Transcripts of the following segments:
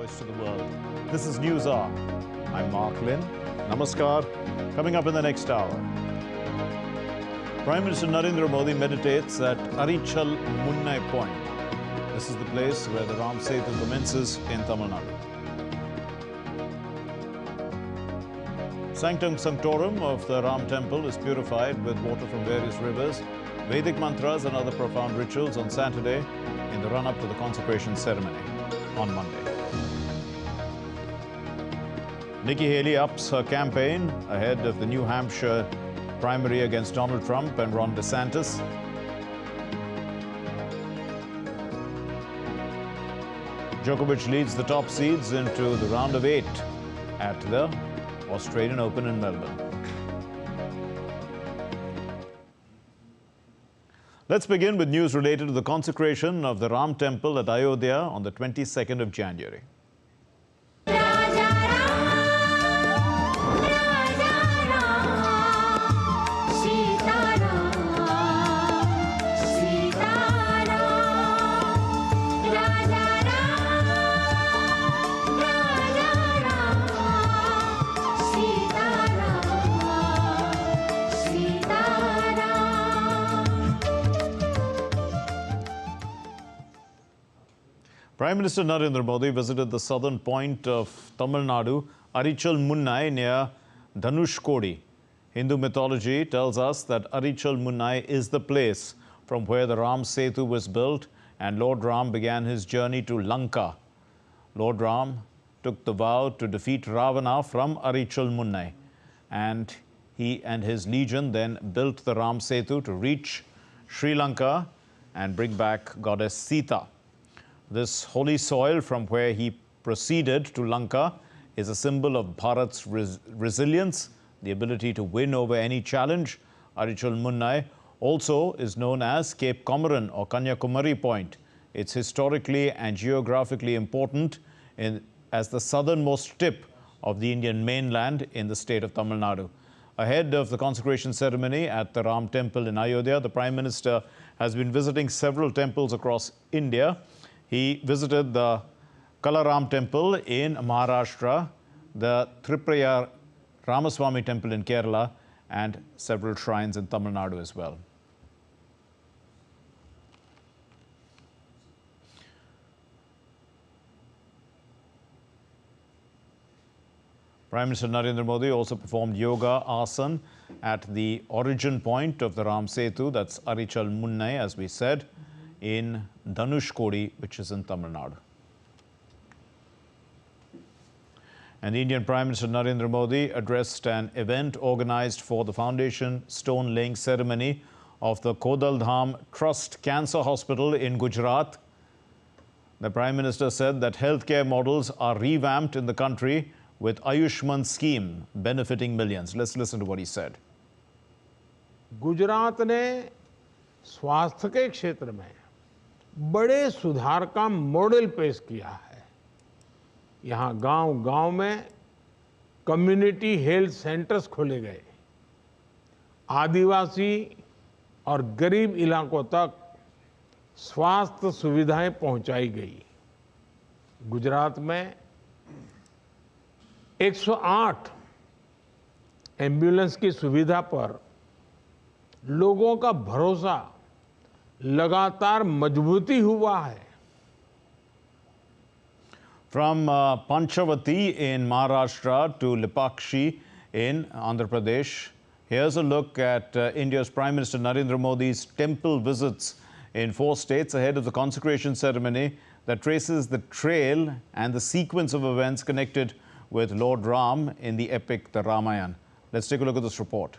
Voice to the world. This is News Hour. I'm Mark Lynn. Namaskar. Coming up in the next hour. Prime Minister Narendra Modi meditates at Arichal Munai Point. This is the place where the Ram Setu commences in Tamil Nadu. Sanctum sanctorum of the Ram temple is purified with water from various rivers, Vedic mantras and other profound rituals on Saturday in the run-up to the consecration ceremony on Monday. Nikki Haley ups her campaign ahead of the New Hampshire primary against Donald Trump and Ron DeSantis. Djokovic leads the top seeds into the round of 8 at the Australian Open in Melbourne. Let's begin with news related to the consecration of the Ram temple at Ayodhya on the 22nd of January. Prime Minister Narendra Modi visited the southern point of Tamil Nadu, Arichal Munai, near Dhanushkodi. Hindu mythology tells us that Arichal Munai is the place from where the Ram Setu was built and Lord Ram began his journey to Lanka. Lord Ram took the vow to defeat Ravana from Arichal Munai, and he and his legion then built the Ram Setu to reach Sri Lanka and bring back goddess Sita. This holy soil from where he proceeded to Lanka is a symbol of Bharat's resilience, the ability to win over any challenge. Arichal Munai also is known as Cape Comorin or Kanyakumari Point. It's historically and geographically important as the southernmost tip of the Indian mainland in the state of Tamil Nadu. Ahead of the consecration ceremony at the Ram temple in Ayodhya, the Prime Minister has been visiting several temples across India. He visited the Kalaram temple in Maharashtra, the Tripuraya Ramaswamy temple in Kerala, and several shrines in Tamil Nadu as well. Prime Minister Narendra Modi also performed yoga asana at the origin point of the Ram Setu, that's Arichal Munai, as we said, in Dhanushkodi, which is in Tamil Nadu. And the Indian Prime Minister Narendra Modi addressed an event organized for the foundation stone laying ceremony of the Kodaldham Trust Cancer Hospital in Gujarat. The Prime Minister said that healthcare models are revamped in the country with Ayushman scheme benefiting millions. Let's listen to what he said. Gujarat ने स्वास्थ्य के क्षेत्र में बड़े सुधार का model पेश किया है। यहाँ गांव-गांव में कम्युनिटी हेल्थ सेंटर्स खोले गए। आदिवासी और गरीब इलाकों तक स्वास्थ्य सुविधाएं पहुंचाई गई। गुजरात में 108 एम्बुलेंस की सुविधा पर लोगों का भरोसा लगातार मजबूती हुआ है। From Panchavati in Maharashtra to Lipakshi in Andhra Pradesh, here's a look at India's Prime Minister Narendra Modi's temple visits in 4 states ahead of the consecration ceremony that traces the trail and the sequence of events connected with Lord Ram in the epic the Ramayana. Let's take a look at this report.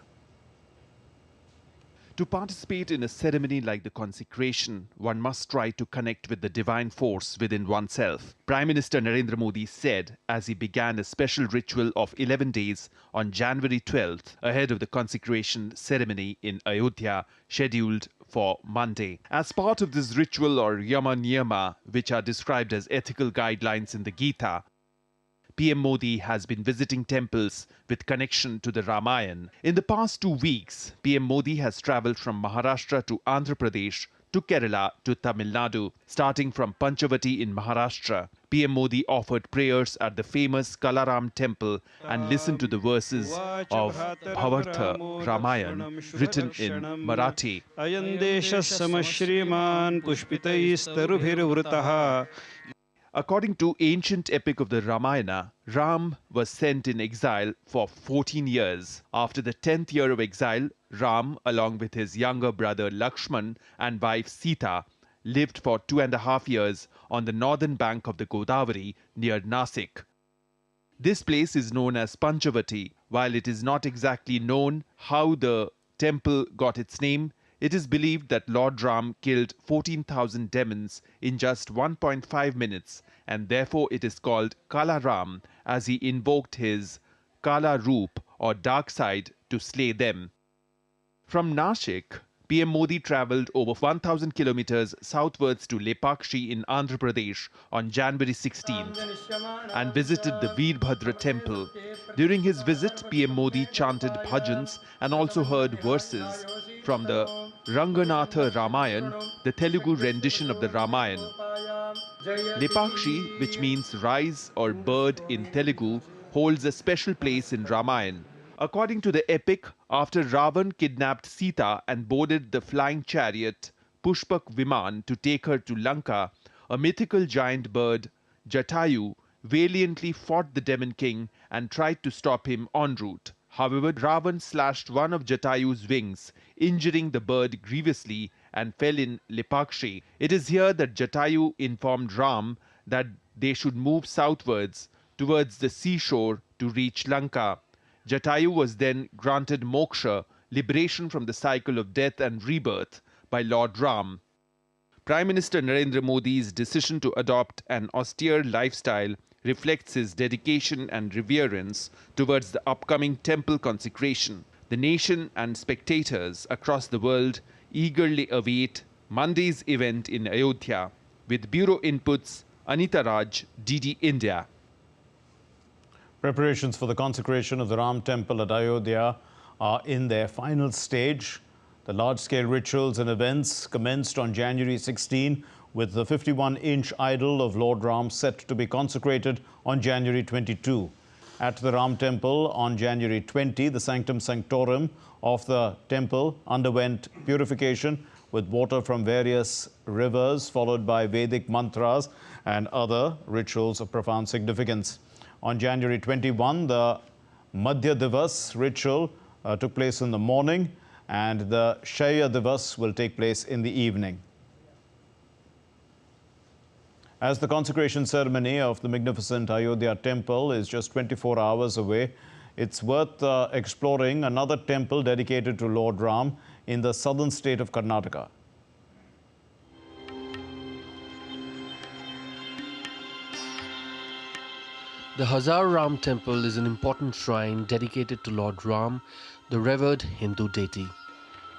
To participate in a ceremony like the consecration, one must try to connect with the divine force within oneself. Prime Minister Narendra Modi said as he began a special ritual of 11 days on January 12th ahead of the consecration ceremony in Ayodhya, scheduled for Monday. As part of this ritual or Yama Niyama, which are described as ethical guidelines in the Gita, PM Modi has been visiting temples with connection to the Ramayana. In the past 2 weeks, PM Modi has travelled from Maharashtra to Andhra Pradesh to Kerala to Tamil Nadu, starting from Panchavati in Maharashtra. PM Modi offered prayers at the famous Kalaram temple and listened to the verses of Bhavartha Ramayan written in Marathi. According to ancient epic of the Ramayana, Ram was sent in exile for 14 years. After the 10th year of exile, Ram, along with his younger brother Lakshman and wife Sita, lived for 2.5 years on the northern bank of the Godavari near Nasik. This place is known as Panchavati. While it is not exactly known how the temple got its name, it is believed that Lord Ram killed 14,000 demons in just 1.5 minutes, and therefore it is called Kala Ram, as he invoked his Kala Roop or dark side to slay them. From Nashik, PM Modi travelled over 1,000 kilometers southwards to Lepakshi in Andhra Pradesh on January 16th and visited the Veerbhadra temple. During his visit, PM Modi chanted bhajans and also heard verses from the Ranganatha Ramayan, the Telugu rendition of the Ramayan. Lepakshi, which means rise or bird in Telugu, holds a special place in Ramayan. According to the epic, after Ravan kidnapped Sita and boarded the flying chariot Pushpak Viman to take her to Lanka, a mythical giant bird, Jatayu, valiantly fought the demon king and tried to stop him en route. However, Ravan slashed one of Jatayu's wings, injuring the bird grievously, and fell in Lepakshi. It is here that Jatayu informed Ram that they should move southwards towards the seashore to reach Lanka. Jatayu was then granted moksha, liberation from the cycle of death and rebirth, by Lord Ram. Prime Minister Narendra Modi's decision to adopt an austere lifestyle reflects his dedication and reverence towards the upcoming temple consecration. The nation and spectators across the world eagerly await Monday's event in Ayodhya. With Bureau Inputs, Anita Raj, DD India. Preparations for the consecration of the Ram temple at Ayodhya are in their final stage. The large-scale rituals and events commenced on January 16 with the 51-inch idol of Lord Ram set to be consecrated on January 22. At the Ram temple on January 20, the sanctum sanctorum of the temple underwent purification with water from various rivers, followed by Vedic mantras and other rituals of profound significance. On January 21, the Madhya Divas ritual took place in the morning, and the Shaya Divas will take place in the evening. As the consecration ceremony of the magnificent Ayodhya temple is just 24 hours away, it's worth exploring another temple dedicated to Lord Ram in the southern state of Karnataka. The Hazar Ram temple is an important shrine dedicated to Lord Ram, the revered Hindu deity.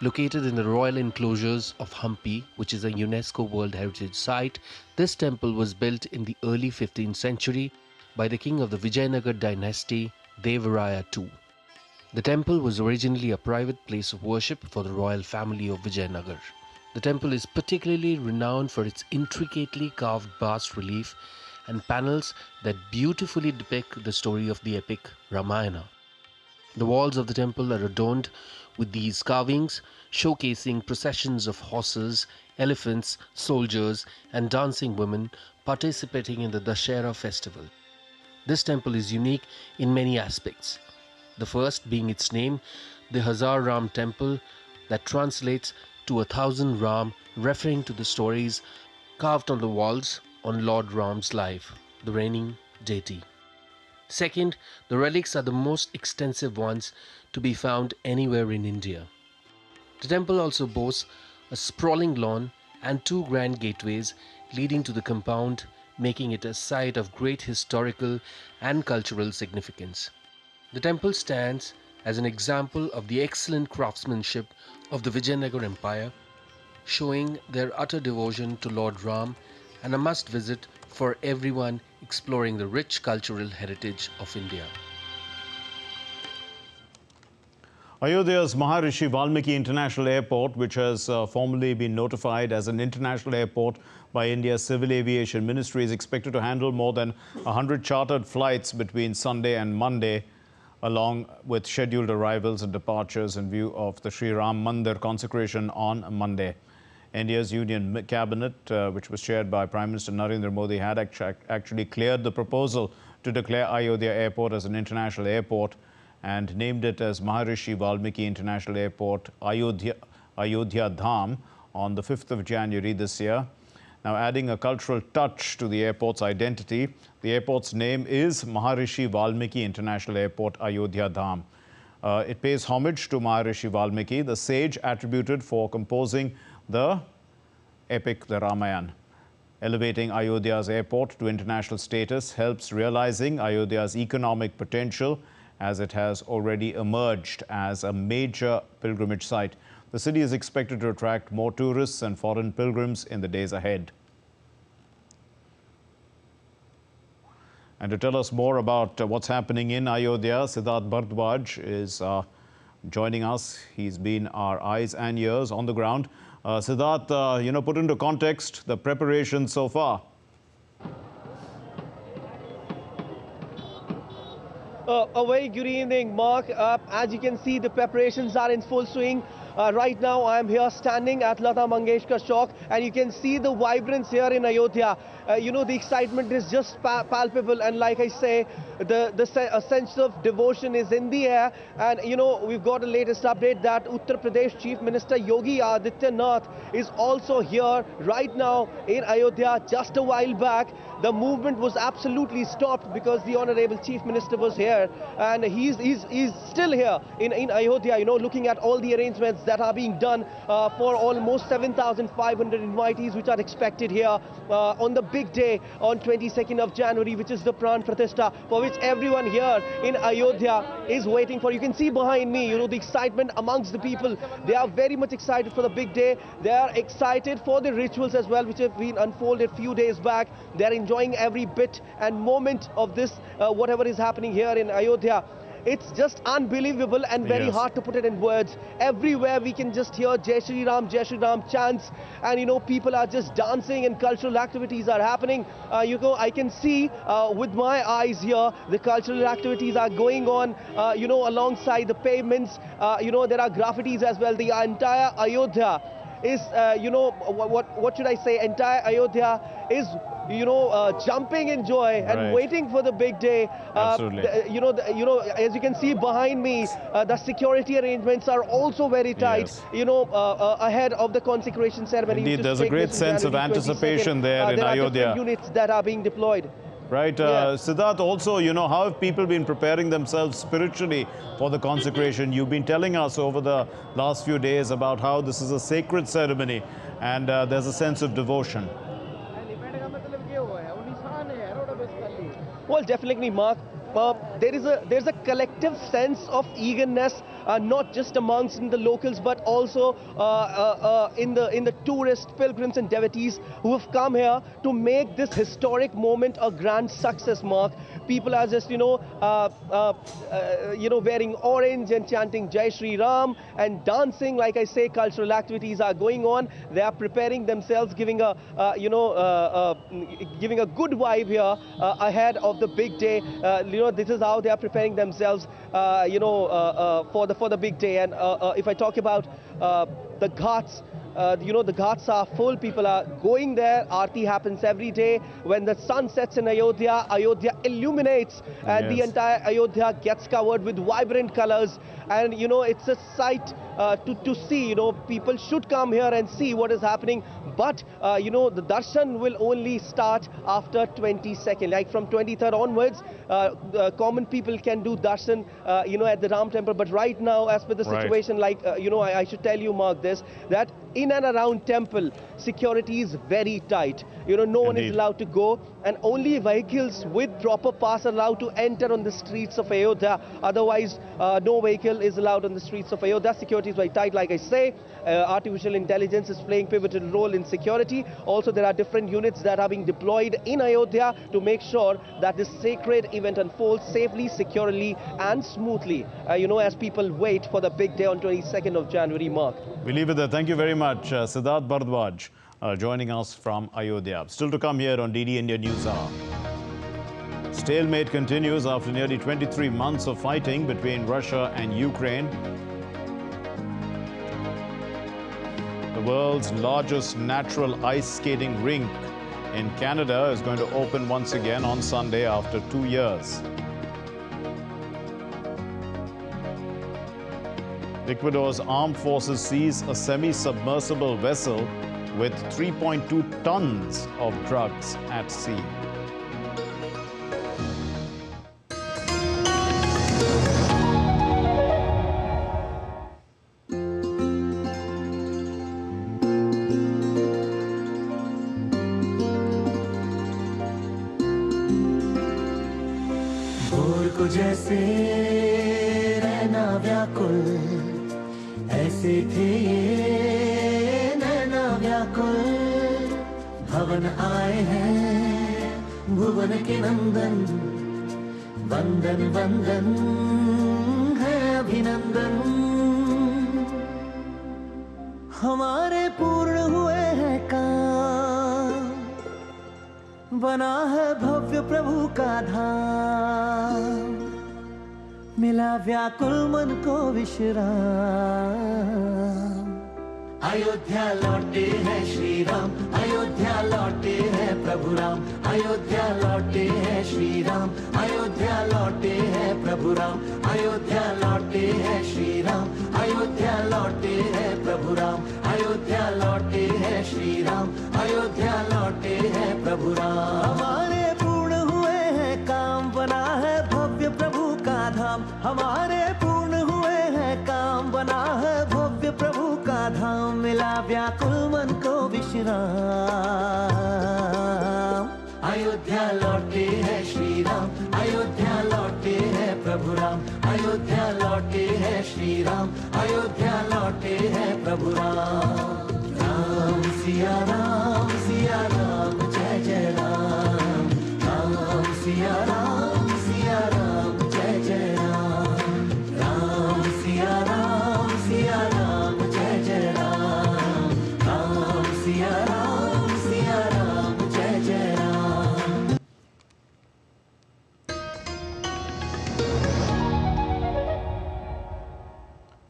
Located in the royal enclosures of Hampi, which is a UNESCO World Heritage Site, this temple was built in the early 15th century by the king of the Vijayanagar dynasty, Devaraya II. The temple was originally a private place of worship for the royal family of Vijayanagar. The temple is particularly renowned for its intricately carved bas-relief and panels that beautifully depict the story of the epic Ramayana. The walls of the temple are adorned with these carvings, showcasing processions of horses, elephants, soldiers, and dancing women participating in the Dussehra festival. This temple is unique in many aspects. The first being its name, the Hazar Ram temple, that translates to 1,000 Ram, referring to the stories carved on the walls on Lord Ram's life, the reigning deity. Second, the relics are the most extensive ones to be found anywhere in India. The temple also boasts a sprawling lawn and 2 grand gateways leading to the compound, making it a site of great historical and cultural significance. The temple stands as an example of the excellent craftsmanship of the Vijayanagar Empire, showing their utter devotion to Lord Ram, and a must visit for everyone exploring the rich cultural heritage of India. Ayodhya's Maharishi Valmiki International Airport, which has formally been notified as an international airport by India's Civil Aviation Ministry, is expected to handle more than 100 chartered flights between Sunday and Monday, along with scheduled arrivals and departures in view of the Sri Ram Mandir consecration on Monday. India's Union Cabinet, which was chaired by Prime Minister Narendra Modi, had actually cleared the proposal to declare Ayodhya Airport as an international airport and named it as Maharishi Valmiki International Airport, Ayodhya Dham, on the 5th of January this year. Now, adding a cultural touch to the airport's identity, the airport's name is Maharishi Valmiki International Airport, Ayodhya Dham. It pays homage to Maharishi Valmiki, the sage attributed for composing the epic, the Ramayana. Elevating Ayodhya's airport to international status helps realizing Ayodhya's economic potential, as it has already emerged as a major pilgrimage site. The city is expected to attract more tourists and foreign pilgrims in the days ahead. And to tell us more about what's happening in Ayodhya, Siddharth Bharadwaj is joining us. He's been our eyes and ears on the ground. Siddharth, put into context the preparations so far. A very good evening, Mark. As you can see, the preparations are in full swing. Right now, I am here standing at Lata Mangeshkar Chowk, and you can see the vibrance here in Ayodhya. The excitement is just palpable, and like I say, a sense of devotion is in the air. And we've got a latest update that Uttar Pradesh Chief Minister Yogi Adityanath is also here right now in Ayodhya. Just a while back, the movement was absolutely stopped because the Honorable Chief Minister was here, and he's still here in Ayodhya, looking at all the arrangements that are being done for almost 7,500 invitees which are expected here on the big day on 22nd of January, which is the Pran Pratishtha, for which everyone here in Ayodhya is waiting for. You can see behind me, the excitement amongst the people. They are very much excited for the big day. They are excited for the rituals as well, which have been unfolded few days back. They are enjoying every bit and moment of this, whatever is happening here in Ayodhya. It's just unbelievable and very hard to put it in words. Everywhere we can just hear Jai Shri Ram chants, and people are just dancing and cultural activities are happening. I can see with my eyes here, the cultural activities are going on, alongside the pavements. There are graffitis as well. The entire Ayodhya is, what should I say? Entire Ayodhya is jumping in joy and waiting for the big day. Absolutely. As you can see behind me, the security arrangements are also very tight. Ahead of the consecration ceremony. Indeed, there's a great sense of anticipation there in Ayodhya. There are different units that are being deployed. Right. Siddharth, also, how have people been preparing themselves spiritually for the consecration? You've been telling us over the last few days about how this is a sacred ceremony and there's a sense of devotion. Well, definitely, Mark. There's a collective sense of eagerness, not just amongst the locals, but also in the tourists, pilgrims and devotees who have come here to make this historic moment a grand success, Mark. People are just, wearing orange and chanting Jai Shri Ram and dancing. Like I say, cultural activities are going on. They are preparing themselves, giving a good vibe here ahead of the big day. This is how they are preparing themselves, for the big day. And if I talk about the ghats, the ghats are full. People are going there. Aarti happens every day. When the sun sets in Ayodhya, Ayodhya illuminates, and the entire Ayodhya gets covered with vibrant colors. And it's a sight to see. People should come here and see what is happening. But the darshan will only start after 22nd. Like from 23rd onwards, common people can do darshan, at the Ram temple. But right now, as per the situation, I should tell you, Mark, this, that in and around temple, security is very tight. No one is allowed to go. and only vehicles with proper pass are allowed to enter on the streets of Ayodhya. Otherwise, no vehicle is allowed on the streets of Ayodhya. Security is very tight, like I say. Artificial intelligence is playing pivotal role in security. Also, there are different units that are being deployed in Ayodhya to make sure that this sacred event unfolds safely, securely, and smoothly. As people wait for the big day on 22nd of January, Mark. We leave it there. Thank you very much, Siddharth Bharadwaj, joining us from Ayodhya. Still to come here on DD India News Hour. Stalemate continues after nearly 23 months of fighting between Russia and Ukraine. The world's largest natural ice skating rink in Canada is going to open once again on Sunday after 2 years. Ecuador's armed forces seize a semi-submersible vessel with 3.2 tons of drugs at sea. भोर को जैसे रहना व्याकुल ऐसे थे ये नैना व्याकुल भवन आए हैं भुवन के नंदन वंदन वंदन है अभिनंदन हमारे पूर्ण हुए हैं काम बना है भव्य प्रभु का धाम मिला व्याकुल मन को विश्राम अयोध्या लौटे हैं श्री राम अयोध्या लौटे हैं प्रभु राम अयोध्या लौटे हैं श्री राम अयोध्या लौटे हैं प्रभु राम अयोध्या लौटे हैं श्री राम अयोध्या लौटे हैं प्रभु राम अयोध्या लौटे हैं श्री राम अयोध्या लौटे हैं प्रभु राम हमारे पूर्ण हुए हैं काम बना है भव्य प्रभु का धाम हमारे पूर्ण हुए हैं काम बना है भव्य प्रभु का धाम मिला व्याकुल मन को विश्राम अयोध्या लौटे हैं श्री राम अयोध्या लौटे हैं प्रभु राम अयोध्या लौटे हैं श्री राम अयोध्या लौटे हैं प्रभु राम राम सिया राम जय जय राम राम सिया राम जय जय राम राम सिया राम जय जय राम राम सिया राम जय जय Ram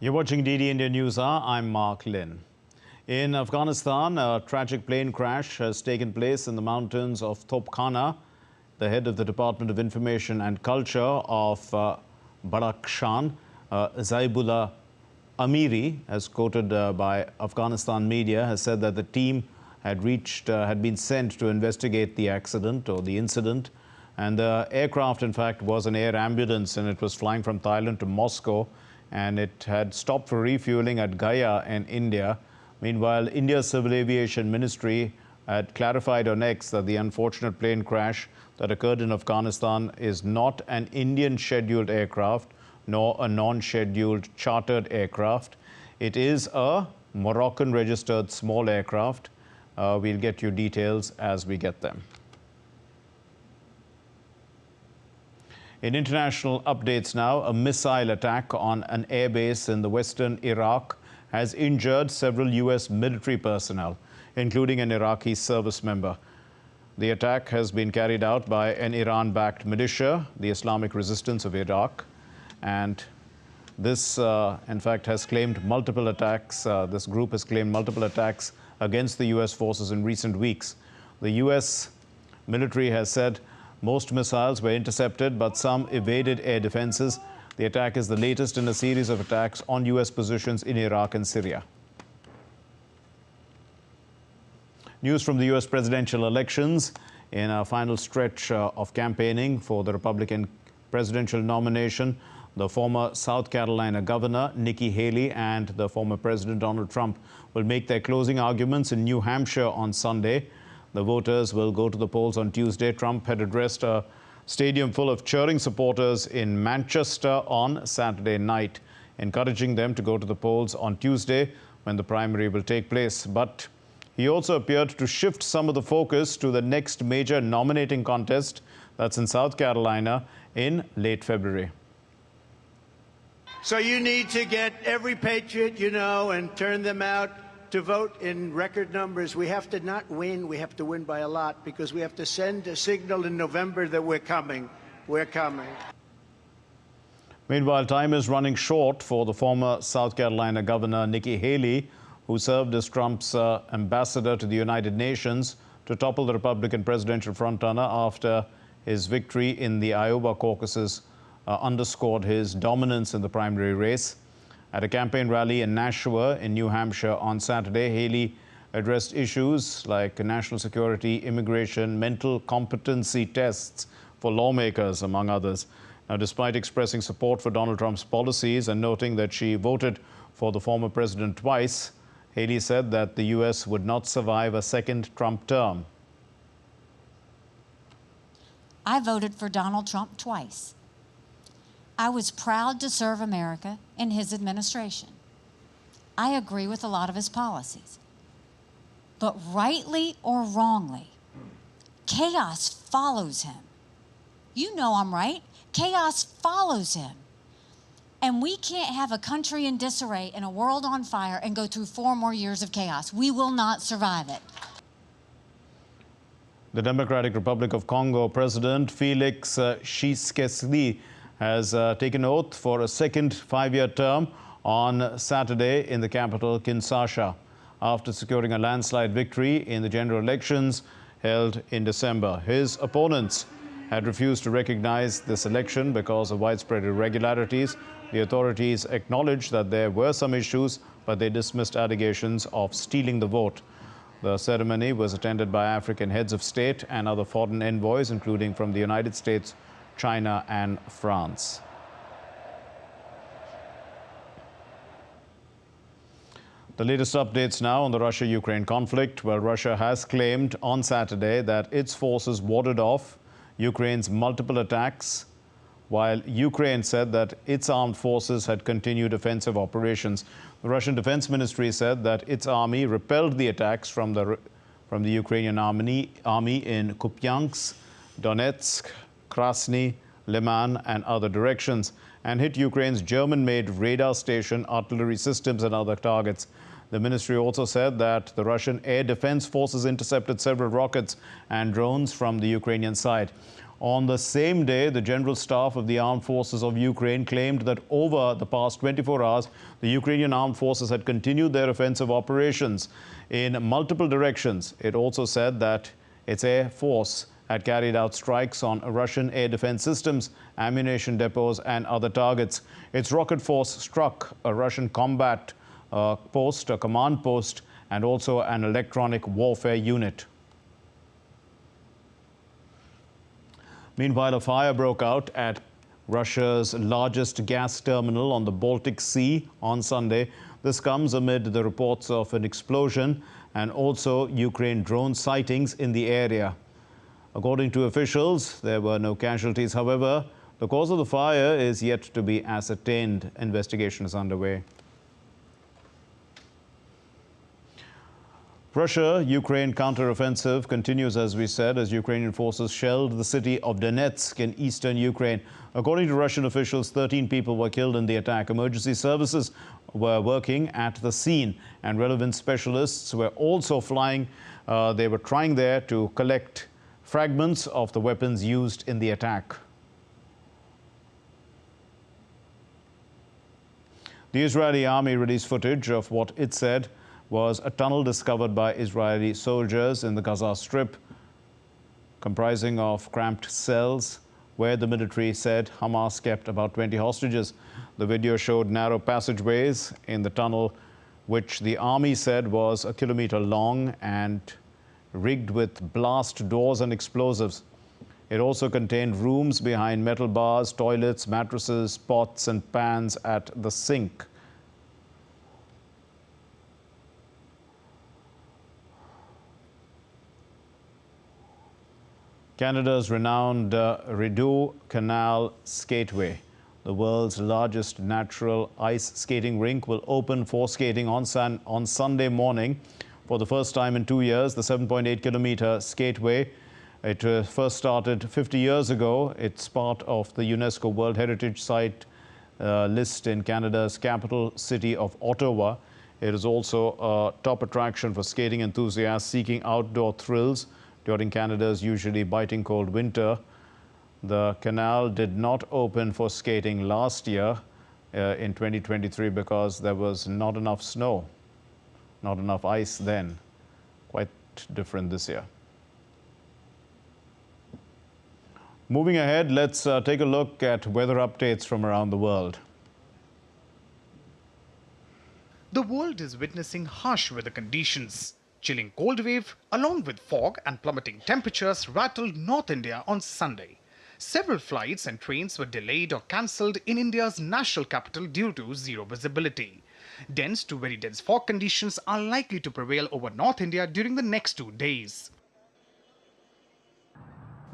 You're watching DD India News Hour. I'm Mark Lynn. In Afghanistan, a tragic plane crash has taken place in the mountains of Topkhana. The head of the Department of Information and Culture of Badakhshan, Zaibullah Amiri, as quoted by Afghanistan media, has said that the team had been sent to investigate the accident or the incident. And the aircraft, in fact, was an air ambulance, and it was flying from Thailand to Moscow, and it had stopped for refueling at Gaya in India. Meanwhile, India's Civil Aviation Ministry had clarified on X that the unfortunate plane crash that occurred in Afghanistan is not an Indian scheduled aircraft nor a non-scheduled chartered aircraft. It is a Moroccan registered small aircraft. We'll get you details as we get them. In international updates now, a missile attack on an airbase in the western Iraq has injured several U.S. military personnel, including an Iraqi service member. The attack has been carried out by an Iran-backed militia, the Islamic Resistance of Iraq, and this, in fact, has claimed multiple attacks. This group has claimed multiple attacks against the U.S. forces in recent weeks. The U.S. military has said most missiles were intercepted, but some evaded air defenses. The attack is the latest in a series of attacks on U.S. positions in Iraq and Syria. News from the U.S. presidential elections. In a final stretch of campaigning for the Republican presidential nomination, the former South Carolina governor, Nikki Haley, and the former President Donald Trump will make their closing arguments in New Hampshire on Sunday. The voters will go to the polls on Tuesday. Trump had addressed a stadium full of cheering supporters in Manchester on Saturday night, encouraging them to go to the polls on Tuesday when the primary will take place. But he also appeared to shift some of the focus to the next major nominating contest, that's in South Carolina, in late February. So you need to get every patriot you know and turn them out to vote in record numbers. We have to not win, we have to win by a lot, because we have to send a signal in November that we're coming. We're coming. Meanwhile, time is running short for the former South Carolina Governor Nikki Haley, who served as Trump's ambassador to the United Nations, to topple the Republican presidential frontrunner after his victory in the Iowa caucuses underscored his dominance in the primary race. At a campaign rally in Nashua in New Hampshire on Saturday, Haley addressed issues like national security, immigration, mental competency tests for lawmakers, among others. Now, despite expressing support for Donald Trump's policies and noting that she voted for the former president twice, Haley said that the U.S. would not survive a second Trump term. I voted for Donald Trump twice. I was proud to serve America in his administration. I agree with a lot of his policies. But rightly or wrongly, chaos follows him. You know I'm right. Chaos follows him. And we can't have a country in disarray and a world on fire and go through 4 more years of chaos. We will not survive it. The Democratic Republic of Congo President Felix Tshisekedi has taken oath for a second 5-year term on Saturday in the capital, Kinshasa, after securing a landslide victory in the general elections held in December. His opponents had refused to recognize this election because of widespread irregularities. The authorities acknowledged that there were some issues, but they dismissed allegations of stealing the vote. The ceremony was attended by African heads of state and other foreign envoys, including from the United States, China and France. The latest updates now on the Russia-Ukraine conflict. Well, Russia has claimed on Saturday that its forces warded off Ukraine's multiple attacks, while Ukraine said that its armed forces had continued offensive operations. The Russian Defense Ministry said that its army repelled the attacks from the Ukrainian army in Kupiansk, Donetsk, Krasny, Liman and other directions, and hit Ukraine's German-made radar station, artillery systems and other targets. The ministry also said that the Russian air defense forces intercepted several rockets and drones from the Ukrainian side. On the same day, the General Staff of the Armed Forces of Ukraine claimed that over the past 24 hours, the Ukrainian armed forces had continued their offensive operations in multiple directions. It also said that its air force had carried out strikes on Russian air defense systems, ammunition depots and other targets. Its rocket force struck a Russian combat post, a command post, and also an electronic warfare unit. Meanwhile, a fire broke out at Russia's largest gas terminal on the Baltic Sea on Sunday. This comes amid the reports of an explosion and also Ukraine drone sightings in the area. According to officials, there were no casualties. However, the cause of the fire is yet to be ascertained. Investigation is underway. Russia-Ukraine counteroffensive continues, as we said, as Ukrainian forces shelled the city of Donetsk in eastern Ukraine. According to Russian officials, 13 people were killed in the attack. Emergency services were working at the scene, and relevant specialists were also flying. They were trying there to collect fragments of the weapons used in the attack. The Israeli army released footage of what it said was a tunnel discovered by Israeli soldiers in the Gaza Strip, comprising of cramped cells where the military said Hamas kept about 20 hostages. The video showed narrow passageways in the tunnel, which the army said was a kilometer long and rigged with blast doors and explosives. It also contained rooms behind metal bars, toilets, mattresses, pots and pans at the sink. Canada's renowned Rideau Canal Skateway, the world's largest natural ice skating rink, will open for skating on Sunday morning for the first time in 2 years. The 7.8-kilometer skateway, it first started 50 years ago. It's part of the UNESCO World Heritage Site list in Canada's capital city of Ottawa. It is also a top attraction for skating enthusiasts seeking outdoor thrills during Canada's usually biting cold winter. The canal did not open for skating last year in 2023 because there was not enough snow, not enough ice then. Quite different this year. Moving ahead, let's take a look at weather updates from around the world. The world is witnessing harsh weather conditions. Chilling cold wave, along with fog and plummeting temperatures, rattled North India on Sunday. Several flights and trains were delayed or cancelled in India's national capital due to zero visibility. Dense to very dense fog conditions are likely to prevail over North India during the next 2 days.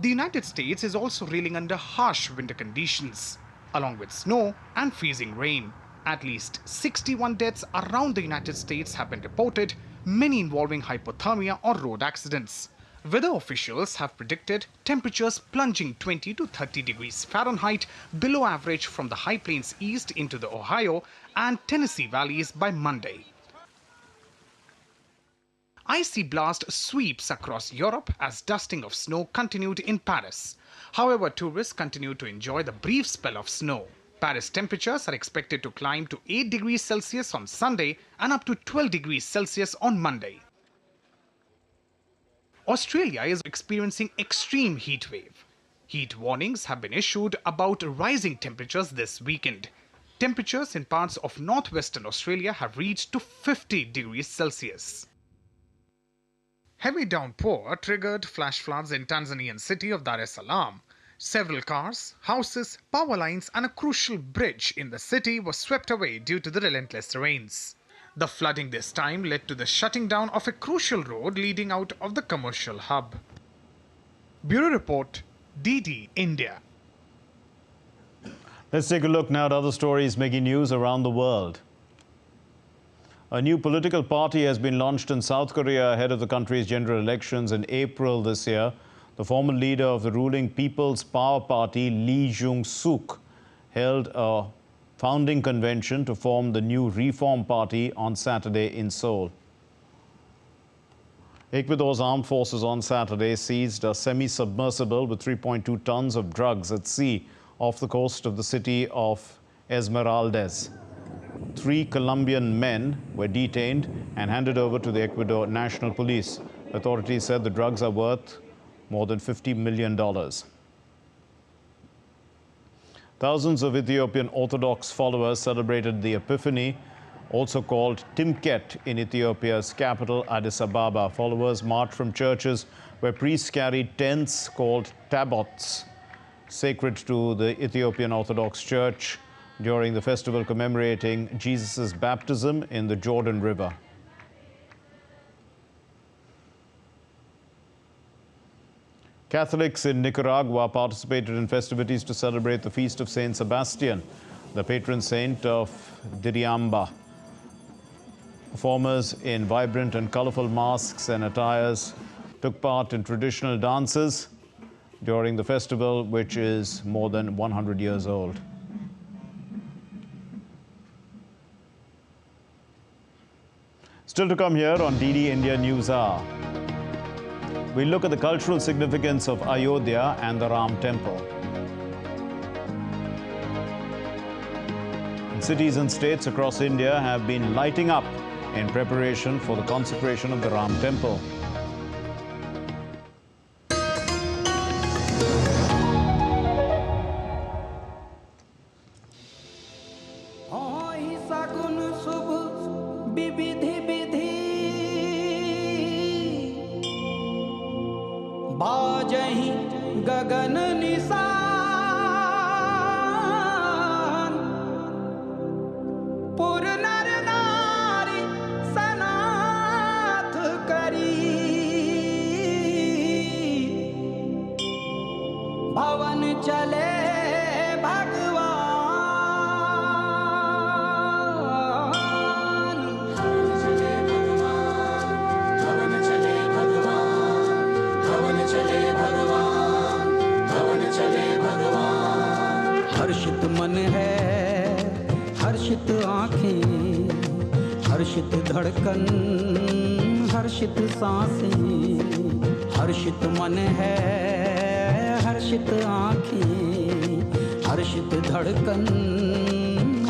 The United States is also reeling under harsh winter conditions, along with snow and freezing rain. At least 61 deaths around the United States have been reported, many involving hypothermia or road accidents. Weather officials have predicted temperatures plunging 20 to 30 degrees Fahrenheit below average from the high plains east into the Ohio and Tennessee valleys by Monday. Icy blast sweeps across Europe as dusting of snow continued in Paris. However, tourists continue to enjoy the brief spell of snow. Paris temperatures are expected to climb to 8 degrees Celsius on Sunday and up to 12 degrees Celsius on Monday. Australia is experiencing extreme heat wave. Heat warnings have been issued about rising temperatures this weekend. Temperatures in parts of northwestern Australia have reached to 50 degrees Celsius. Heavy downpour triggered flash floods in Tanzanian city of Dar es Salaam. Several cars, houses, power lines and a crucial bridge in the city were swept away due to the relentless rains. The flooding this time led to the shutting down of a crucial road leading out of the commercial hub. Bureau Report, DD India. Let's take a look now at other stories making news around the world. A new political party has been launched in South Korea ahead of the country's general elections in April this year. The former leader of the ruling People's Power Party, Lee Jung-suk, held a founding convention to form the new Reform Party on Saturday in Seoul. Ecuador's armed forces on Saturday seized a semi-submersible with 3.2 tons of drugs at sea off the coast of the city of Esmeraldas. 3 Colombian men were detained and handed over to the Ecuador National Police. Authorities said the drugs are worth more than $50 million. Thousands of Ethiopian Orthodox followers celebrated the Epiphany, also called Timket, in Ethiopia's capital, Addis Ababa. Followers marched from churches where priests carried tents called tabots, sacred to the Ethiopian Orthodox Church, during the festival commemorating Jesus' baptism in the Jordan River. Catholics in Nicaragua participated in festivities to celebrate the feast of Saint Sebastian, the patron saint of Diriamba. Performers in vibrant and colorful masks and attires took part in traditional dances during the festival, which is more than 100 years old. Still to come here on DD India News Hour. We look at the cultural significance of Ayodhya and the Ram Temple. And cities and states across India have been lighting up in preparation for the consecration of the Ram Temple. बाजहि गगन निशान पुर नर नारी सनाथ करी हर्षित मन है, हर्षित आँखें, हर्षित धड़कन, हर्षित सांसें, हर्षित मन है, हर्षित आँखें, हर्षित धड़कन,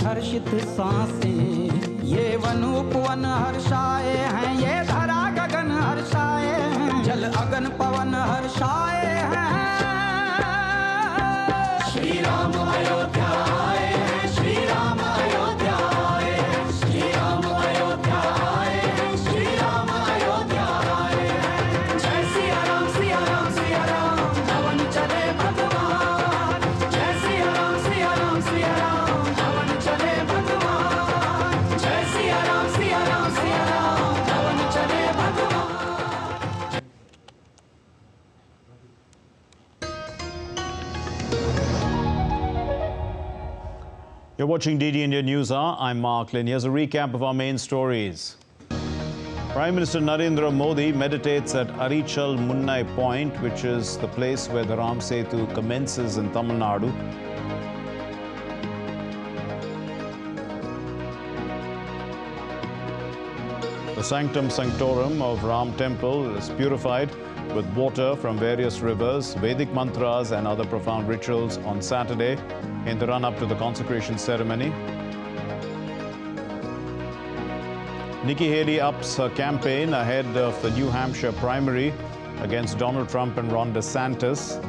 हर्षित सांसें। ये वन उपवन हर्षाए हैं, ये धरा गगन हर्षाए हैं, जल अगन पवन हर्षाए हैं। श्री राम अयोध्या आए हैं, श्री राम अयोध्या आए हैं, श्री राम अयोध्या आए हैं, श्री राम अयोध्या आए हैं। जय सिया राम सिया राम सिया राम, धवन चले भगवान। जय सिया राम सिया राम सिया राम, धवन चले भगवान। जय सिया राम सिया राम सिया राम, धवन चले भगवान। You're watching DD India News Hour. I'm Mark Lynn. Here's a recap of our main stories. Prime Minister Narendra Modi meditates at Arichal Munai Point, which is the place where the Ram Setu commences in Tamil Nadu. The sanctum sanctorum of Ram Temple is purified with water from various rivers, Vedic mantras and other profound rituals on Saturday in the run-up to the consecration ceremony. Nikki Haley ups her campaign ahead of the New Hampshire primary against Donald Trump and Ron DeSantis.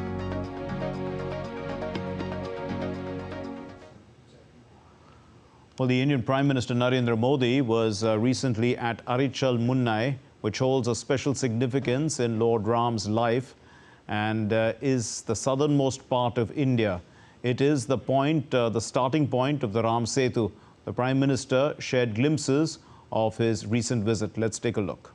Well, the Indian Prime Minister Narendra Modi was recently at Arichal Munai, which holds a special significance in Lord Ram's life and is the southernmost part of India. It is the point, the starting point of the Ram Setu. The Prime Minister shared glimpses of his recent visit. Let's take a look.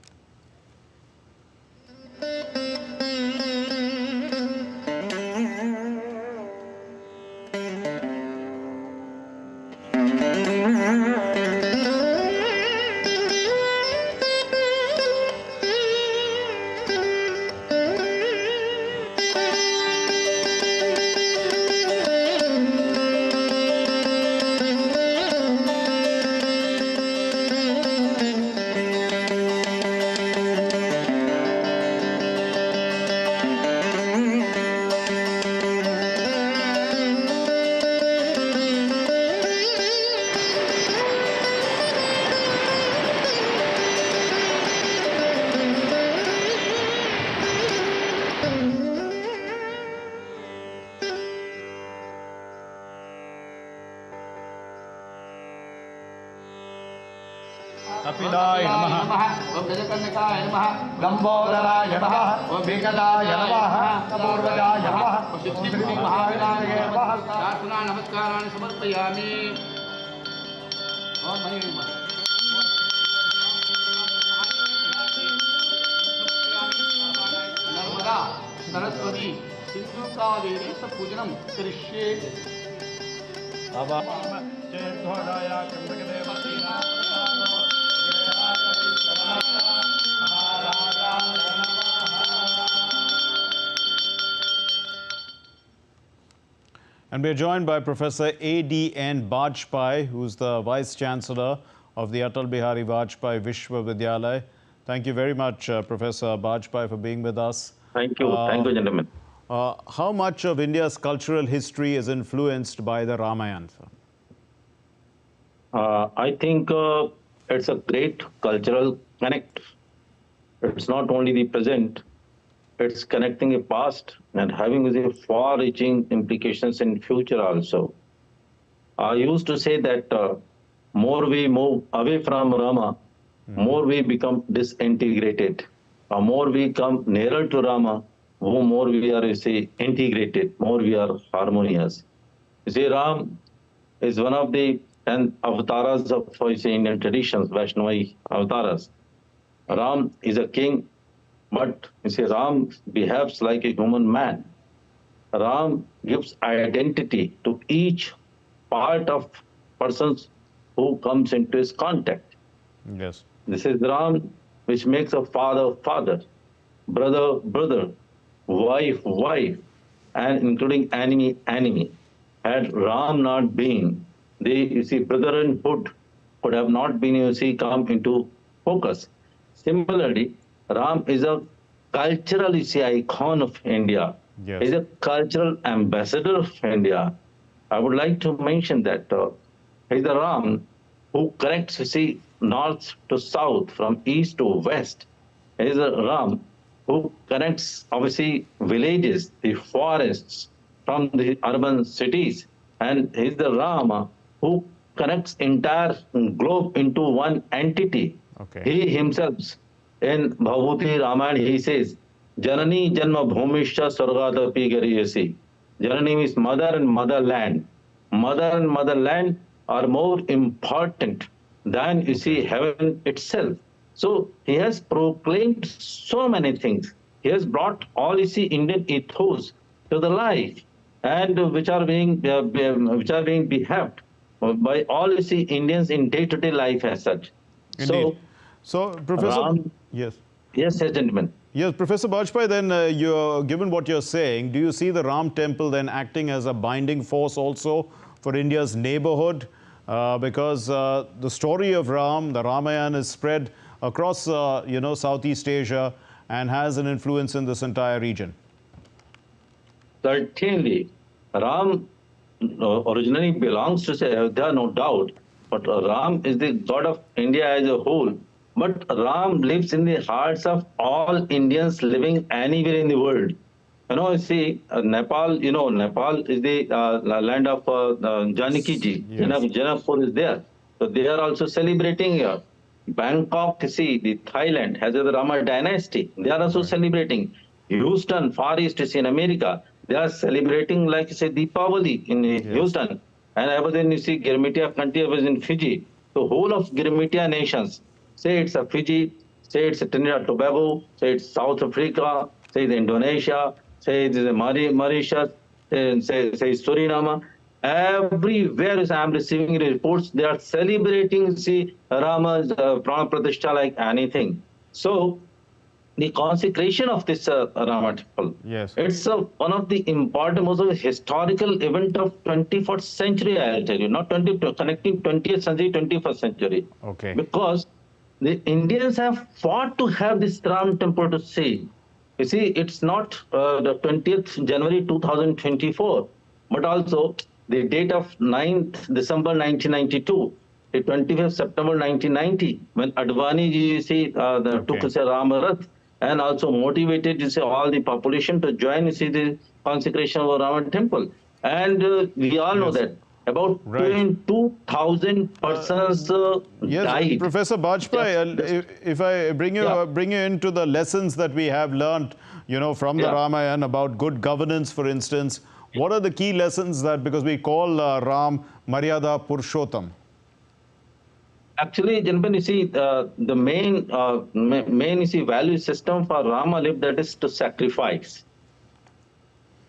कपिलाय नमः, ओम गजकर्णकाय नमः, लंबोदराय नमः, ओम वेंकटाय नमः, पूर्वजाय नमः, सिद्धिविनायकाय महाविनायकाय नमः। प्रार्थना नमस्काराणि समर्पयामि। ओम मणि नमः। नर्मदा सरस्वती सिंधु कावेरी पूजनम करिष्ये। बाबा जय घोड़ाय कंदकदेवतीना And we are joined by Professor A.D.N. Bajpai, who's the Vice Chancellor of the Atal Bihari Vajpayee Vishwavidyalaya. Thank you very much, Professor Bajpai, for being with us. Thank you, gentlemen. How much of India's cultural history is influenced by the Ramayana? I think it's a great cultural connect. It's not only the present, it's connecting the past and having the far-reaching implications in future also. I used to say that more we move away from Rama, more we become disintegrated. More we come nearer to Rama, more we are, integrated, more we are harmonious. You see, Ram is one of the 10 avatars of Indian traditions, Vaishnava avatars. Ram is a king, but you see, Ram behaves like a human man. Ram gives identity to each part of persons who comes into his contact. Yes. This is Ram, which makes a father, father, brother, brother, wife, wife, and including enemy, enemy. had Ram not been, the brotherhood could have not been come into focus. Similarly, Ram is a cultural icon of India. Yes. He's a cultural ambassador of India. I would like to mention that he's the Ram who connects north to south, from east to west. He's a Ram who connects obviously villages, the forests from the urban cities, and he's the Ram who connects entire globe into one entity. Okay. He himself in Bhagavati Ramayana he says, Janani Janma Bhumisha Sargadapi Gariyasi. Janani means mother and motherland. Mother and motherland are more important than heaven itself. So he has proclaimed so many things. He has brought all Indian ethos to the life, and which are being behaved by all Indians in day-to-day life as such. Indeed. So Professor, Ram, yes, gentlemen. Yes, Professor Bajpai, then given what you're saying, do you see the Ram temple then acting as a binding force also for India's neighborhood? Because the story of Ram, the Ramayana, is spread across, Southeast Asia and has an influence in this entire region. Certainly, Ram originally belongs to Ayodhya, no doubt, but Ram is the god of India as a whole. But Ram lives in the hearts of all Indians living anywhere in the world. Nepal, Nepal is the land of Janaki ji. Yes. Janakpur is there. So they are also celebrating here. Bangkok, the Thailand has the Rama dynasty. They are also celebrating. Houston, Far East, in America, they are celebrating Deepavali in Houston. And I was in, Girmitia country, I was in Fiji. The whole of Girmitia nations, say it's a Fiji, say it's a Trinidad and Tobago, say it's South Africa, say it's Indonesia, say it's Mauritius, say Suriname. Everywhere I'm receiving reports, they are celebrating Rama's Prana Pratishtha like anything. So the consecration of this Rama temple, yes, it's one of the important, most of the historical event of 21st century, I'll tell you, not connecting 20th century, 21st century. Okay. Because the Indians have fought to have this Ram temple to see. You see, it's not the 20th January 2024, but also the date of 9th December 1992, the 25th September 1990, when Advani ji, took Rama Rath, and also motivated all the population to join the consecration of Rama temple. And we all know that about 2,000 persons died. Professor Bajpai, if I bring you into the lessons that we have learned, from the Ramayana about good governance, for instance, what are the key lessons that, because we call Ram Maryada Purushottam? Actually, gentlemen, the main value system for Rama lived, that is to sacrifice.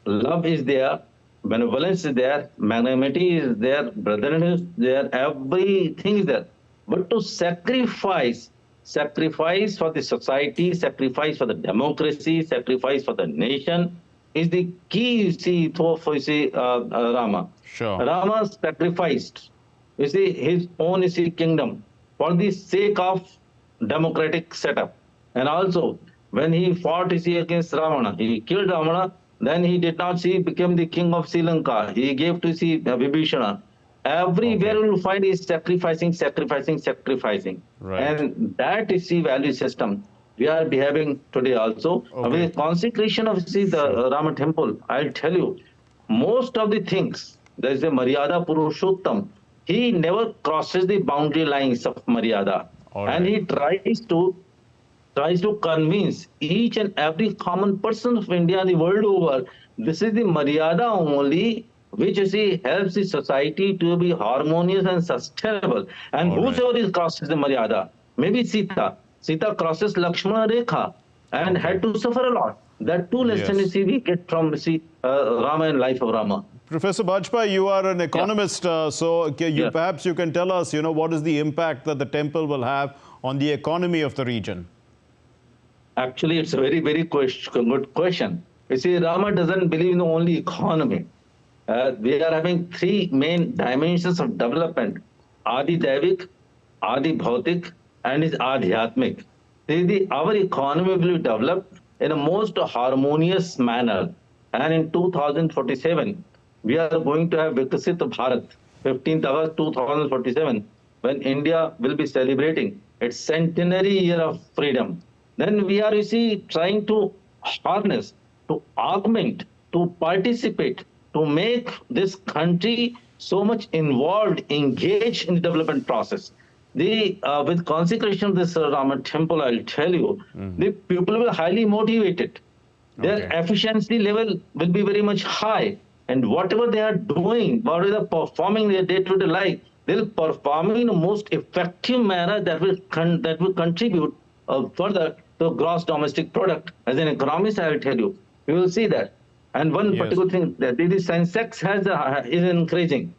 Love is there, benevolence is there, magnanimity is there, brotherhood is there, everything is there. But to sacrifice for the society, sacrifice for the democracy, sacrifice for the nation is the key, for Rama. Sure. Rama sacrificed, his own kingdom for the sake of democratic setup. And also, when he fought against Ravana, he killed Ravana, then he did not become the king of Sri Lanka. He gave to Vibhishana. Everywhere you will find is sacrificing. Right. And that is the value system we are behaving today also. Okay. With consecration of the Rama temple, I'll tell you, most of the things, there is a Maryada Purushottam. He never crosses the boundary lines of Maryada. And he tries to convince each and every common person of India and the world over, this is the Maryada only which helps the society to be harmonious and sustainable. And whosoever crosses the Maryada, maybe Sita crosses Lakshmana Rekha and had to suffer a lot. That two lessons we get from Rama and life of Rama. Professor Bajpai, you are an economist, so perhaps you can tell us, what is the impact that the temple will have on the economy of the region? Actually, it's a very, very good question. You see, Rama doesn't believe in only economy. We are having three main dimensions of development: Adi Daivik, Adi Bhautik, and is Adhyatmik. Our economy will be developed in a most harmonious manner. And in 2047, we are going to have Vikasit Bharat, 15th August 2047, when India will be celebrating its centenary year of freedom. Then we are, you see, trying to harness, to augment, to participate, to make this country so much involved, engaged in the development process. With consecration of this Rama temple, I'll tell you, the people will highly motivated. Their efficiency level will be very much high. And whatever they are doing, whatever they are performing their day-to-day life, they'll perform in the most effective manner that will contribute further to gross domestic product. As an economist, I will tell you, you will see that. And one particular thing that the Sensex is increasing.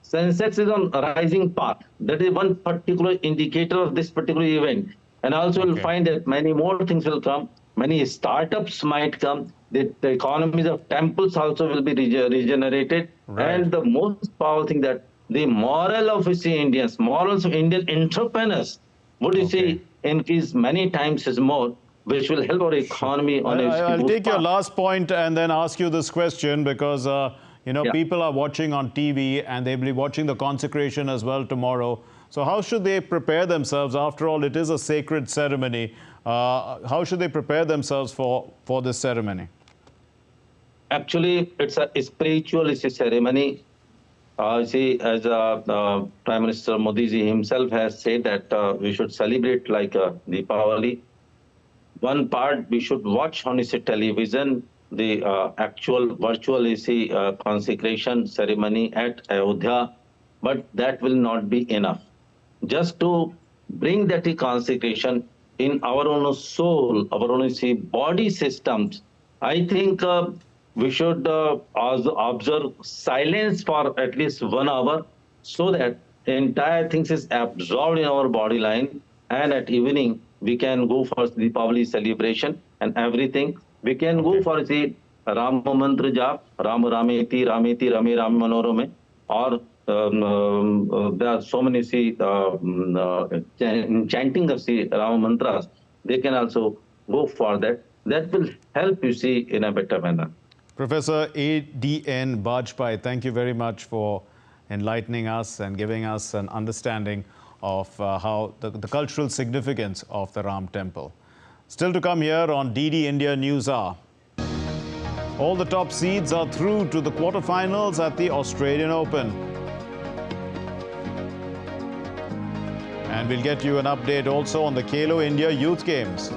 Sensex is on a rising path. That is one particular indicator of this particular event. And also you'll find that many more things will come. Many startups might come. The economies of temples also will be regenerated. And the most powerful thing that the moral of Indians, morals of Indian entrepreneurs would you see increase many times as more, which will help our economy on a I'll take your last point and then ask you this question because people are watching on TV and they'll be watching the consecration as well tomorrow. So how should they prepare themselves? After all, it is a sacred ceremony. How should they prepare themselves for this ceremony? Actually, it's a spiritual ceremony. See, as Prime Minister Modi ji himself has said that we should celebrate like Deepavali. One part we should watch on television the actual virtual consecration ceremony at Ayodhya, but that will not be enough. Just to bring that consecration in our own soul, our own body systems, I think we should observe silence for at least 1 hour so that the entire things is absorbed in our body line, and at evening we can go for the Deepavali celebration and everything. We can go for the Ram Mantra Jap, Ram Rameti, Rameti, Rame Ram Manorame, or there are so many chanting of Ram Mantras. They can also go for that. That will help you see in a better manner. Professor A.D.N. Bajpai, thank you very much for enlightening us and giving us an understanding of how the cultural significance of the Ram Temple. Still to come here on DD India News Hour. All the top seeds are through to the quarterfinals at the Australian Open. And we'll get you an update also on the Khelo India Youth Games.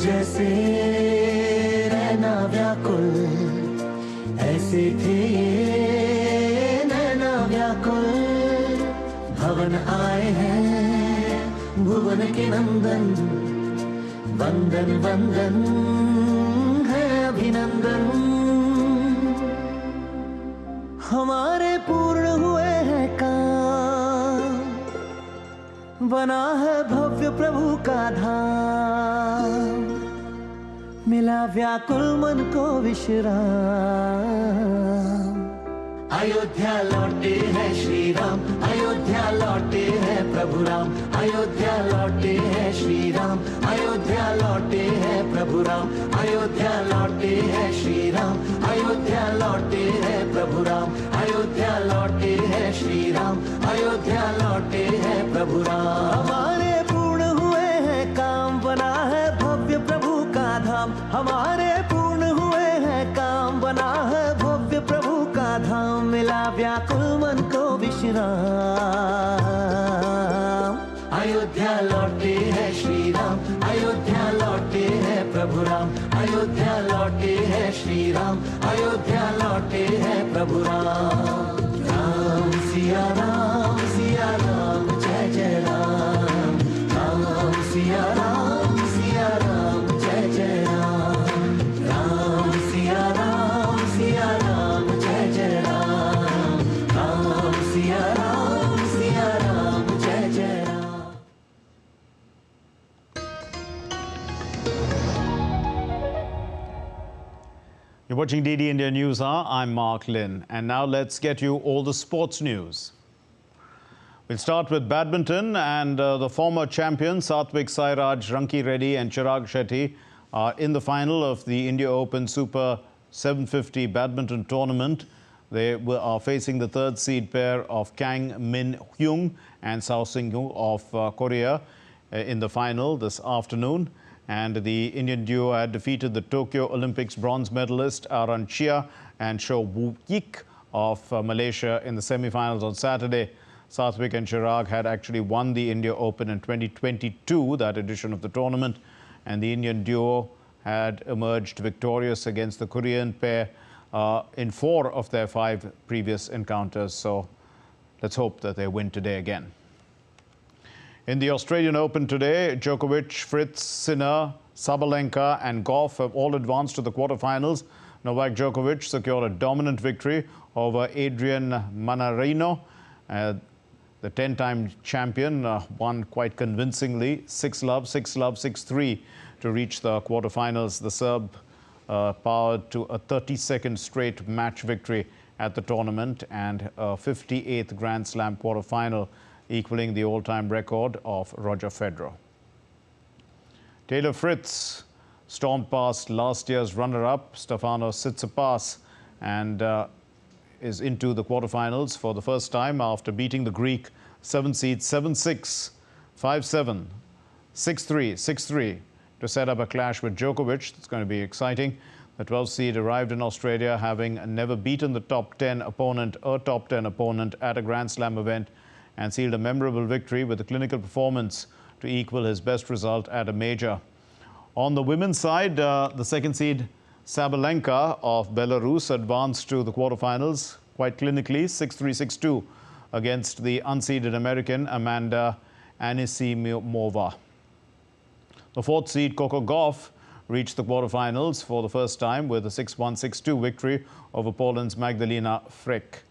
जैसे रहना व्याकुल ऐसे थे ये नैना व्याकुल भवन आए हैं भुवन के नंदन वंदन वंदन है अभिनंदन हमारे पूर्ण हुए हैं काम बना है भव्य प्रभु का धाम मिला व्याकुल मन को विश्राम अयोध्या लौटे हैं श्री राम अयोध्या लौटे हैं प्रभु राम अयोध्या लौटे हैं श्री राम अयोध्या लौटे हैं प्रभु राम अयोध्या लौटे हैं श्री राम अयोध्या लौटे हैं प्रभु राम अयोध्या लौटे हैं श्री राम अयोध्या लौटे हैं प्रभु राम हमारे पूर्ण हुए हैं काम बना है भव्य प्रभु का धाम हमारे पूर्ण हुए हैं काम बना है भव्य प्रभु का धाम मिला व्याकुल मन को विश्राम अयोध्या लौटे हैं श्री राम अयोध्या लौटे हैं प्रभु राम अयोध्या लौटे हैं श्री राम अयोध्या लौटे हैं प्रभु राम राम सिया राम जय जय राम राम सिया राम जय जय Ram Watching DD India News Hour, I'm Mark Lynn. And now let's get you all the sports news. We'll start with badminton, and the former champions Satvik Sairaj, Ranki Reddy and Chirag Shetty are in the final of the India Open Super 750 badminton tournament. They are facing the third seed pair of Kang Min Hyung and Sao Sing-hu of Korea in the final this afternoon. And the Indian duo had defeated the Tokyo Olympics bronze medalist Aran Chia and Cho Woo Yik of Malaysia in the semi-finals on Saturday. Satvik and Chirag had actually won the India Open in 2022, that edition of the tournament, and the Indian duo had emerged victorious against the Korean pair in 4 of their 5 previous encounters. So let's hope that they win today again. In the Australian Open today, Djokovic, Fritz, Sinner, Sabalenka and Goff have all advanced to the quarterfinals. Novak Djokovic secured a dominant victory over Adrian Mannarino. The 10-time champion won quite convincingly, 6-love, 6-love, 6-3 to reach the quarterfinals. The Serb powered to a 32nd straight match victory at the tournament and a 58th Grand Slam quarterfinal, equaling the all-time record of Roger Federer. Taylor Fritz stormed past last year's runner-up Stefanos Tsitsipas and is into the quarterfinals for the first time after beating the Greek 7-seed 7-6, 5-7, 6-3, 6-3 to set up a clash with Djokovic. It's going to be exciting. The 12th seed arrived in Australia having never beaten the top 10 opponent at a Grand Slam event, and sealed a memorable victory with a clinical performance to equal his best result at a major. On the women's side, the second seed Sabalenka of Belarus advanced to the quarterfinals quite clinically, 6-3, 6-2 against the unseeded American Amanda Anisimova. The fourth seed Coco Gauff reached the quarterfinals for the first time with a 6-1, 6-2 victory over Poland's Magdalena Frick.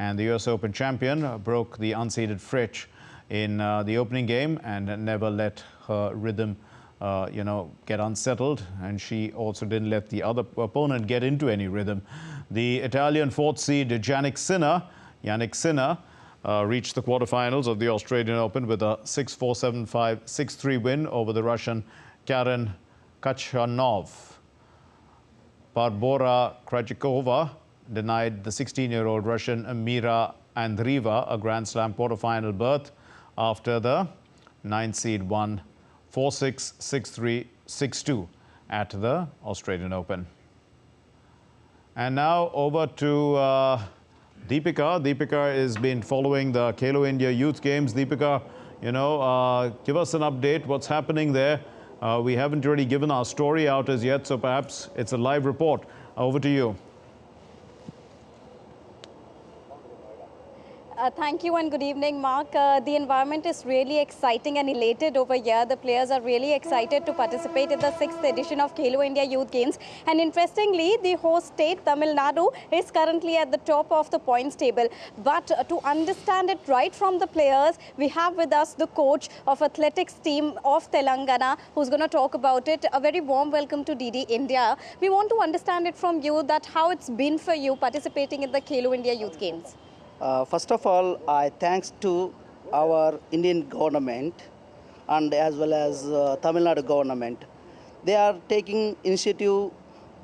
And the US Open champion broke the unseeded Fritsch in the opening game and never let her rhythm, get unsettled. And she also didn't let the other opponent get into any rhythm. The Italian fourth seed Yannick Sinner reached the quarterfinals of the Australian Open with a 6-4, 7-5, 6-3 win over the Russian Karen Khachanov. Barbora Krejcikova denied the 16-year-old Russian Mira Andreeva a Grand Slam quarterfinal berth after the 9th seed won 4-6, 6-3, 6-2 at the Australian Open. And now over to Deepika. Deepika has been following the Khelo India Youth Games. Deepika, give us an update. What's happening there? We haven't really given our story out as yet, so perhaps it's a live report. Over to you. Thank you and good evening, Mark. The environment is really exciting and elated over here. The players are really excited to participate in the 6th edition of Khelo India Youth Games. And interestingly, the host state, Tamil Nadu, is currently at the top of the points table. But to understand it right from the players, we have with us the coach of athletics team of Telangana, who's going to talk about it. A very warm welcome to DD India. We want to understand it from you that how it's been for you participating in the Khelo India Youth Games. First of all, I thanks to our Indian government and as well as Tamil Nadu government. They are taking initiative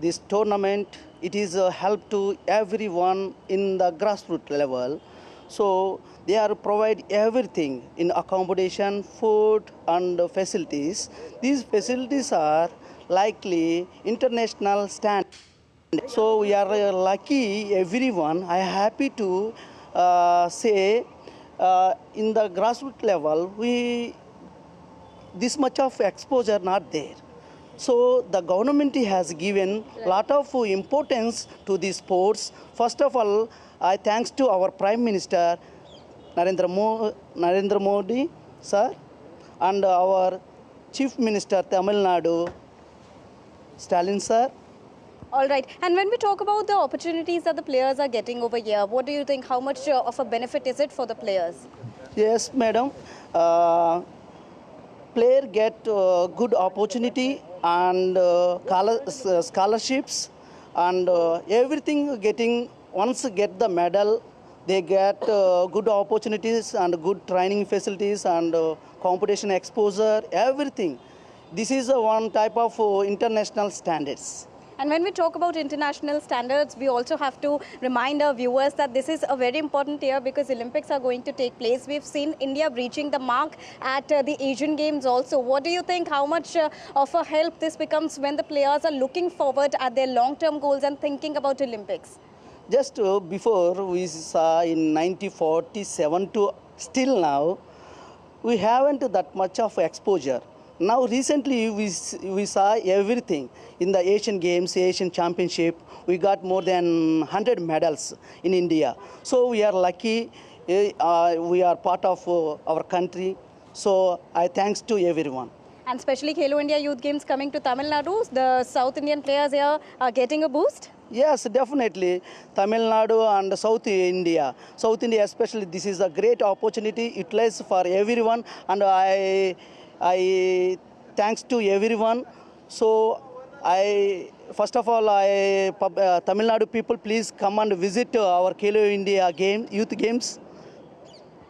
this tournament. It is a help to everyone in the grassroots level. So they are provide everything in accommodation, food and facilities. These facilities are likely international standard. So we are lucky everyone. I am happy to say in the grassroots level, this much of exposure not there. So the government has given a lot of importance to these sports. First of all, I thanks to our Prime Minister Narendra Modi, sir, and our Chief Minister Tamil Nadu, Stalin, sir. All right. And when we talk about the opportunities that the players are getting over here, what do you think? How much of a benefit is it for the players? Yes, madam. Player get good opportunity and scholarships and everything getting, once get the medal, they get good opportunities and good training facilities and competition exposure, everything. This is one type of international standards. And when we talk about international standards, we also have to remind our viewers that this is a very important year because Olympics are going to take place. We've seen India reaching the mark at the Asian Games also. What do you think, how much of a help this becomes when the players are looking forward at their long-term goals and thinking about Olympics? Just before we saw in 1947 to still now, we haven't that much of exposure. Now recently we saw everything in the Asian Games, Asian Championship. We got more than 100 medals in India. So we are lucky, we are part of our country. So I thanks to everyone. And especially Khelo India Youth Games coming to Tamil Nadu, the South Indian players here are getting a boost? Yes, definitely. Tamil Nadu and South India. South India especially, this is a great opportunity utilized for everyone, and I thanks to everyone. So first of all, Tamil Nadu people, please come and visit our Khelo India Youth Games.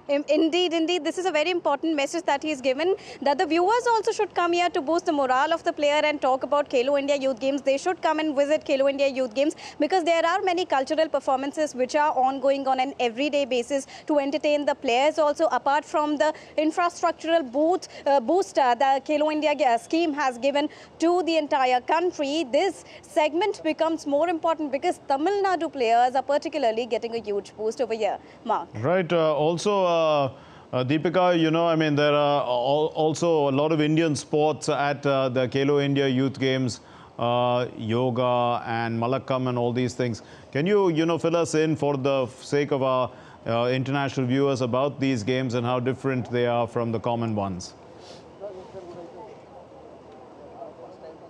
Indeed, indeed. This is a very important message that he's given, that the viewers also should come here to boost the morale of the player and talk about Khelo India Youth Games. They should come and visit Khelo India Youth Games because there are many cultural performances which are ongoing on an everyday basis to entertain the players also. Apart from the infrastructural boost the Khelo India scheme has given to the entire country, this segment becomes more important because Tamil Nadu players are particularly getting a huge boost over here. Mark. Right. Deepika, you know, I mean, there are also a lot of Indian sports at the Khelo India Youth Games, yoga and Malakkam and all these things. Can you, fill us in for the sake of our international viewers about these games and how different they are from the common ones?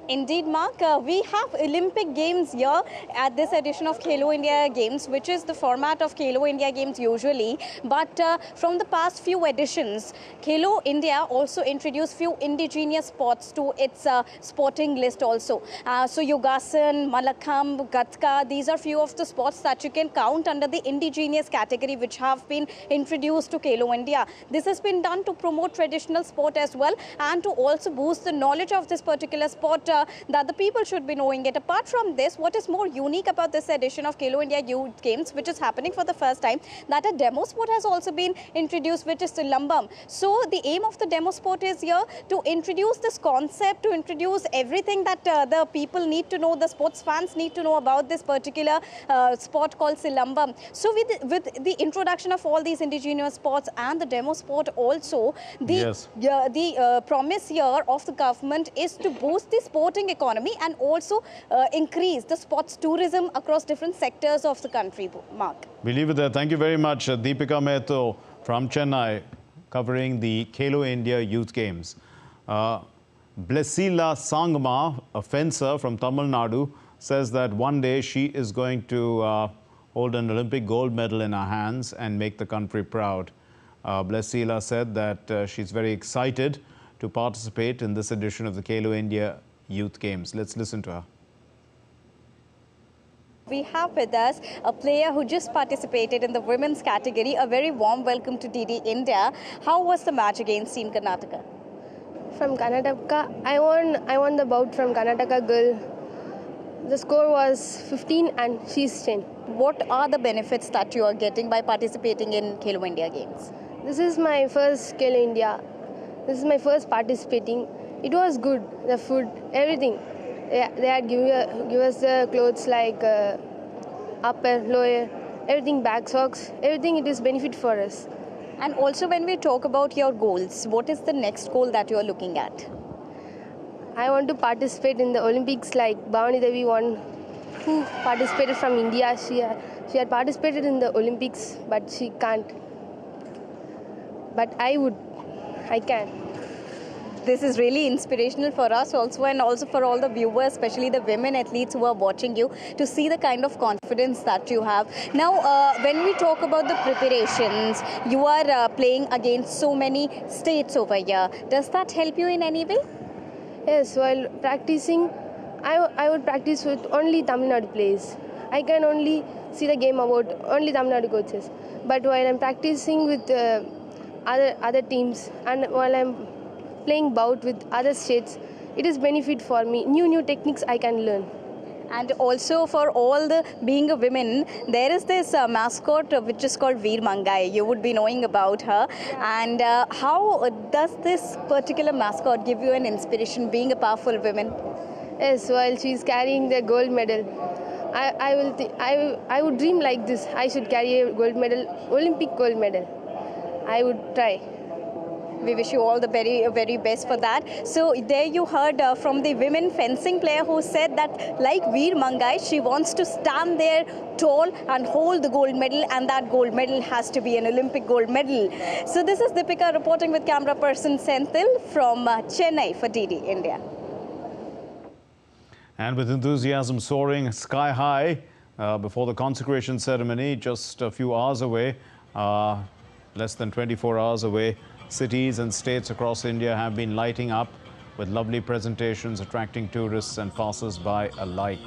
Indeed, Mark, we have Olympic Games here at this edition of Khelo India Games, which is the format of Khelo India Games usually. But from the past few editions, Khelo India also introduced few indigenous sports to its sporting list also. So Yogasan, Malakkam, Gatka, these are few of the sports that you can count under the indigenous category which have been introduced to Khelo India. This has been done to promote traditional sport as well and to also boost the knowledge of this particular sport that the people should be knowing it. Apart from this, what is more unique about this edition of Khelo India Youth Games, which is happening for the first time, that a demo sport has also been introduced, which is Silambam. So the aim of the demo sport is here to introduce this concept, to introduce everything that the people need to know, the sports fans need to know about this particular sport called Silambam. So with the introduction of all these indigenous sports and the demo sport also, the promise here of the government is to boost the sporting economy and also increase the sports tourism across different sectors of the country. Mark. We leave it there. Thank you very much, Deepika Mehto from Chennai, covering the Khelo India Youth Games. Blessila Sangma, a fencer from Tamil Nadu, says that one day she is going to hold an Olympic gold medal in her hands and make the country proud. Blessila said that she's very excited to participate in this edition of the Khelo India Youth Games. Let's listen to her. We have with us a player who just participated in the women's category. A very warm welcome to DD India. How was the match against Team Karnataka? From Karnataka, I won the bout from Karnataka girl. The score was 15 and she's 10. What are the benefits that you are getting by participating in Khelo India Games? This is my first Khelo India. This is my first participating. It was good, the food, everything. They had give us the clothes like upper, lower, everything, bag, socks, everything. It is benefit for us. And also when we talk about your goals, what is the next goal that you are looking at? I want to participate in the Olympics like Bhavani Devi won, who participated from India. She had participated in the Olympics, but she can't. But I can. This is really inspirational for us also and also for all the viewers, especially the women athletes who are watching you, to see the kind of confidence that you have. Now, when we talk about the preparations, you are playing against so many states over here. Does that help you in any way? Yes, while practicing, I would practice with only Tamil Nadu players. I can only see the game about only Tamil Nadu coaches. But while I'm practicing with other teams and while I'm playing bout with other states, it is benefit for me. New techniques I can learn. And also for all the being a women, there is this mascot which is called Veer Mangai. You would be knowing about her. And how does this particular mascot give you an inspiration being a powerful woman? Yes, while she is carrying the gold medal, I would dream like this. I should carry a gold medal, Olympic gold medal. I would try. We wish you all the very best for that. So there you heard from the women fencing player who said that like Veer Mangai, she wants to stand there tall and hold the gold medal, and that gold medal has to be an Olympic gold medal. So this is Deepika reporting with camera person Senthil from Chennai for DD India. And with enthusiasm soaring sky high before the consecration ceremony, just a few hours away, less than 24 hours away, cities and states across India have been lighting up with lovely presentations attracting tourists and passers-by alike.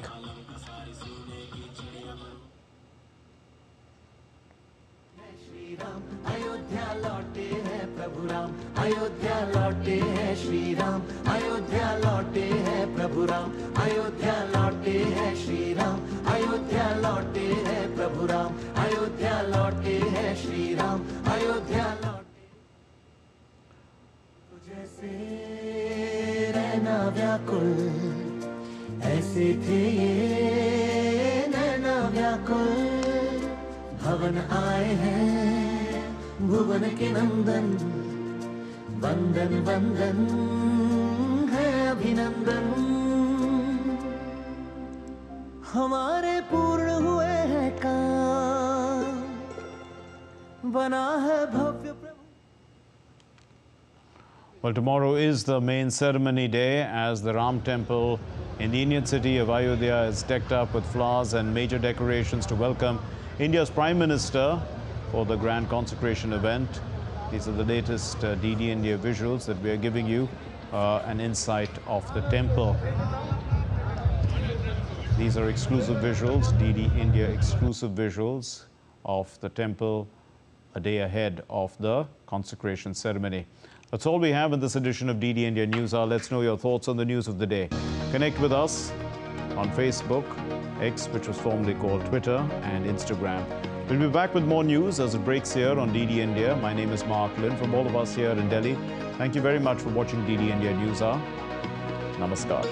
Ayodhya लौटे हैं श्री राम अयोध्या लौटे हैं प्रभु राम अयोध्या लौटे हैं श्री राम अयोध्या लौटे हैं प्रभु राम अयोध्या लौटे हैं श्री राम अयोध्या लौटे जैसे रहना व्याकुल ऐसे थे ये नैना व्याकुल भवन आए हैं भुवन के नंदन वंदन वंदन है अभिनंदन हमारे पूर्ण हुए हैं काम बना है भव्य प्रभु. Well, tomorrow is the main ceremony day as the Ram temple in the Indian city of Ayodhya is decked up with flowers and major decorations to welcome India's Prime Minister for the grand consecration event. These are the latest DD India visuals that we are giving you an insight of the temple. These are exclusive visuals, DD India exclusive visuals of the temple a day ahead of the consecration ceremony. That's all we have in this edition of DD India News Hour. Let's know your thoughts on the news of the day. Connect with us on Facebook, X, which was formerly called Twitter, and Instagram. We'll be back with more news as it breaks here on DD India. My name is Mark Lin. From all of us here in Delhi, thank you very much for watching DD India News Hour. Namaskar.